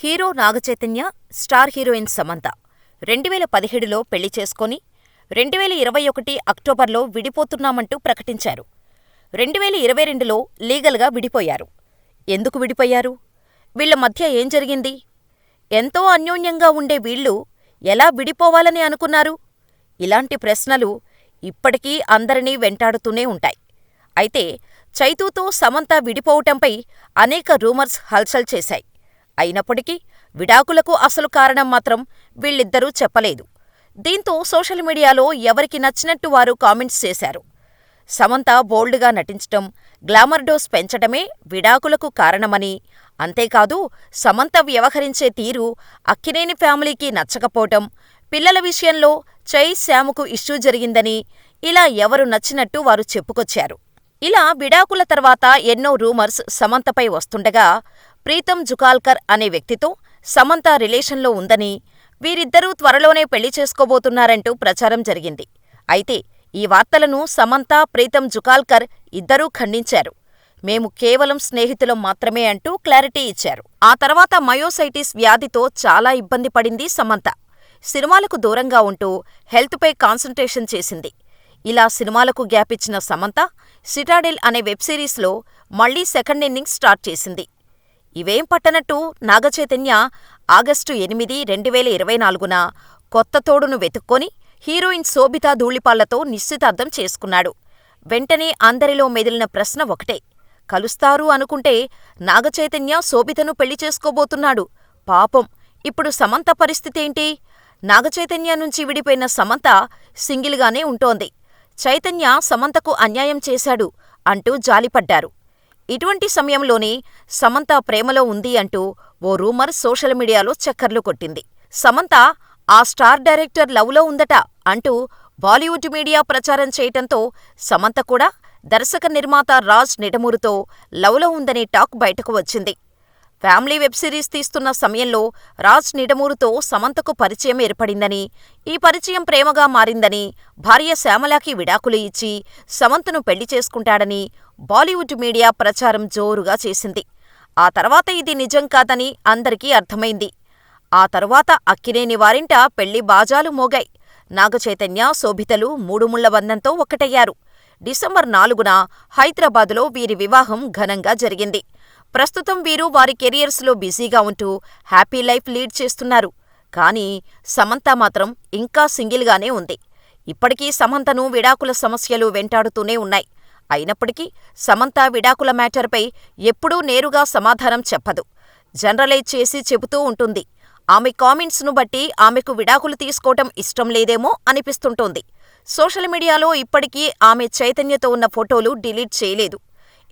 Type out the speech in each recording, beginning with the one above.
Hero Naga Chaitanya, star heroine Samantha 2017లో పెళ్లి చేసుకొని 2021 అక్టోబర్లో విడిపోతున్నామంటూ ప్రకటించారు. 2022లో లీగల్గా విడిపోయారు. ఎందుకు విడిపోయారు? వీళ్ల మధ్య ఏం జరిగింది? ఎంతో అన్యోన్యంగా ఉండే వీళ్లు ఎలా విడిపోవాలని అనుకున్నారు? ఇలాంటి ప్రశ్నలు ఇప్పటికీ అందరినీ వెంటాడుతూనే ఉంటాయి. అయితే చైతూతో సమంత విడిపోవటంపై అనేక రూమర్స్ హల్చల్ చేశాయి. అయినప్పటికీ విడాకులకు అసలు కారణం మాత్రం వీళ్ళిద్దరూ చెప్పలేదు. దీంతో సోషల్ మీడియాలో ఎవరికి నచ్చినట్టు వారు కామెంట్స్ చేశారు. సమంత బోల్డ్గా నటించటం, గ్లామర్ డోస్ పెంచటమే విడాకులకు కారణమని, అంతేకాదు సమంత వ్యవహరించే తీరు అక్కినేని ఫ్యామిలీకి నచ్చకపోవటం, పిల్లల విషయంలో శ్యాముకు ఇష్యూ జరిగిందని ఇలా ఎవరు నచ్చినట్టు వారు చెప్పుకొచ్చారు. ఇలా విడాకుల తర్వాత ఎన్నో రూమర్స్ సమంతపై వస్తుండగా, ప్రీతం జుగాల్కర్ అనే వ్యక్తితో సమంత రిలేషన్లో ఉందని, వీరిద్దరూ త్వరలోనే పెళ్లి చేసుకోబోతున్నారంటూ ప్రచారం జరిగింది. అయితే ఈ వార్తలను సమంత, ప్రీతం జుగాల్కర్ ఇద్దరూ ఖండించారు. మేము కేవలం స్నేహితులం మాత్రమే అంటూ క్లారిటీ ఇచ్చారు. ఆ తర్వాత మయోసైటిస్ వ్యాధితో చాలా ఇబ్బంది పడింది సమంత. సినిమాలకు దూరంగా ఉంటూ హెల్త్పై కాన్సంట్రేషన్ చేసింది. ఇలా సినిమాలకు గ్యాప్ ఇచ్చిన సమంత సిటాడెల్ అనే వెబ్ సిరీస్లో మళ్లీ సెకండ్ ఇన్నింగ్స్ స్టార్ట్ చేసింది. ఇవేం పట్టనట్టు నాగచైతన్య ఆగస్టు 8, 2024న కొత్త తోడును వెతుక్కొని హీరోయిన్ శోభితా ధూళిపాళ్లతో నిశ్చితార్థం చేసుకున్నాడు. వెంటనే అందరిలో మెదిలిన ప్రశ్న ఒకటే, కలుస్తారు అనుకుంటే నాగచైతన్య శోభితను పెళ్లి చేసుకోబోతున్నాడు. పాపం, ఇప్పుడు సమంత పరిస్థితేంటి? నాగచైతన్య నుంచి విడిపోయిన సమంత సింగిల్గానే ఉంటోంది. చైతన్య సమంతకు అన్యాయం చేశాడు అంటూ జాలిపడ్డారు. ఇటువంటి సమయంలోనే సమంత ప్రేమలో ఉంది అంటూ ఓ రూమర్ సోషల్ మీడియాలో చక్కర్లు కొట్టింది. సమంత ఆ స్టార్ డైరెక్టర్ లవ్లో ఉందట అంటూ బాలీవుడ్ మీడియా ప్రచారం చేయటంతో సమంత కూడా దర్శక నిర్మాత రాజ్ నిడమూరుతో లవ్లో ఉందనే టాక్ బయటకు వచ్చింది. ఫ్యామిలీ వెబ్ సిరీస్ తీస్తున్న సమయంలో రాజ్ నిడమూరుతో సమంతకు పరిచయం ఏర్పడిందని, ఈ పరిచయం ప్రేమగా మారిందని, భార్య శ్యామలాకి విడాకులు ఇచ్చి సమంతను పెళ్లి చేసుకుంటాడని బాలీవుడ్ మీడియా ప్రచారం జోరుగా చేసింది. ఆ తర్వాత ఇది నిజం కాదని అందరికీ అర్థమైంది. ఆ తరువాత అక్కినేని వారింట పెళ్లి బాజాలు మోగాయి. నాగచైతన్య, శోభితలు మూడుముళ్ల బంధంతో ఒక్కటయ్యారు. డిసెంబర్ 4న హైదరాబాదులో వీరి వివాహం ఘనంగా జరిగింది. ప్రస్తుతం వీరు వారి కెరియర్స్లో బిజీగా ఉంటూ హ్యాపీ లైఫ్ లీడ్ చేస్తున్నారు. కానీ సమంత మాత్రం ఇంకా సింగిల్గానే ఉంది. ఇప్పటికీ సమంతను విడాకుల సమస్యలు వెంటాడుతూనే ఉన్నాయి. అయినప్పటికీ సమంత విడాకుల మ్యాటర్పై ఎప్పుడూ నేరుగా సమాధానం చెప్పదు. జనరలైజ్ చేసి చెబుతూ ఉంటుంది. ఆమె కామెంట్స్ను బట్టి ఆమెకు విడాకులు తీసుకోవటం ఇష్టం లేదేమో అనిపిస్తుంటోంది. సోషల్ మీడియాలో ఇప్పటికీ ఆమె చైతన్యతో ఉన్న ఫోటోలు డిలీట్ చేయలేదు.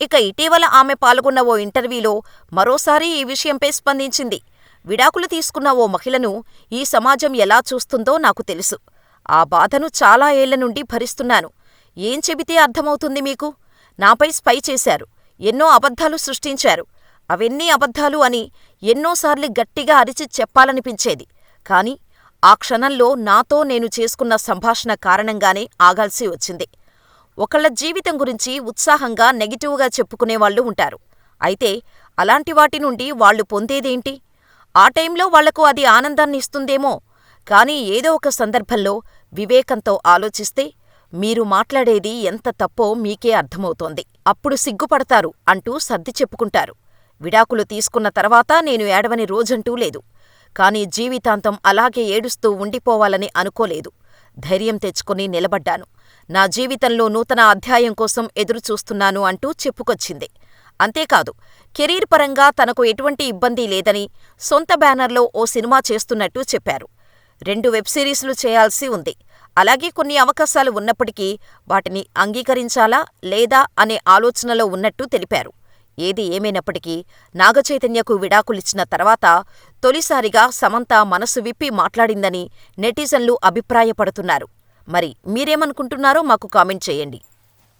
ఇక ఇటీవల ఆమె పాల్గొన్న ఓ ఇంటర్వ్యూలో మరోసారి ఈ విషయంపై స్పందించింది. విడాకులు తీసుకున్న ఓ మహిళను ఈ సమాజం ఎలా చూస్తుందో నాకు తెలుసు. ఆ బాధను చాలా ఏళ్ల నుండి భరిస్తున్నాను. ఏం చెబితే అర్థమవుతుంది మీకు? నాపై స్పై చేశారు. ఎన్నో అబద్ధాలు సృష్టించారు. అవెన్నీ అబద్ధాలు అని ఎన్నోసార్లు గట్టిగా అరిచి చెప్పాలనిపించేది. కాని ఆ క్షణంలో నాతో నేను చేసుకున్న సంభాషణ కారణంగానే ఆగాల్సి వచ్చింది. ఒకళ్ళ జీవితం గురించి ఉత్సాహంగా నెగిటివ్గా చెప్పుకునేవాళ్లు ఉంటారు. అయితే అలాంటి వాటి నుండి వాళ్లు పొందేదేంటి? ఆ టైంలో వాళ్లకు అది ఆనందాన్ని ఇస్తుందేమో. కానీ ఏదో ఒక సందర్భంలో వివేకంతో ఆలోచిస్తే మీరు మాట్లాడేది ఎంత తప్పో మీకే అర్థమవుతోంది. అప్పుడు సిగ్గుపడతారు అంటూ సర్ది చెప్పుకుంటారు. విడాకులు తీసుకున్న తర్వాత నేను ఏడవని రోజంటూ లేదు. కానీ జీవితాంతం అలాగే ఏడుస్తూ ఉండిపోవాలని అనుకోలేదు. ధైర్యం తెచ్చుకుని నిలబడ్డాను. నా జీవితంలో నూతన అధ్యాయం కోసం ఎదురుచూస్తున్నాను అంటూ చెప్పుకొచ్చింది. అంతేకాదు, కెరీర్ పరంగా తనకు ఎటువంటి ఇబ్బంది లేదని, సొంత బ్యానర్లో ఓ సినిమా చేస్తున్నట్టు చెప్పారు. 2 వెబ్ సిరీస్లు చేయాల్సి ఉంది. అలాగే కొన్ని అవకాశాలు ఉన్నప్పటికీ వాటిని అంగీకరించాలా లేదా అనే ఆలోచనలో ఉన్నట్టు తెలిపారు. ఏది ఏమైనప్పటికీ నాగచైతన్యకు విడాకులిచ్చిన తర్వాత తొలిసారిగా సమంత మనసు విప్పి మాట్లాడిందని నెటిజన్లు అభిప్రాయపడుతున్నారు. మరి మీరేమనుకుంటున్నారో మాకు కామెంట్ చేయండి.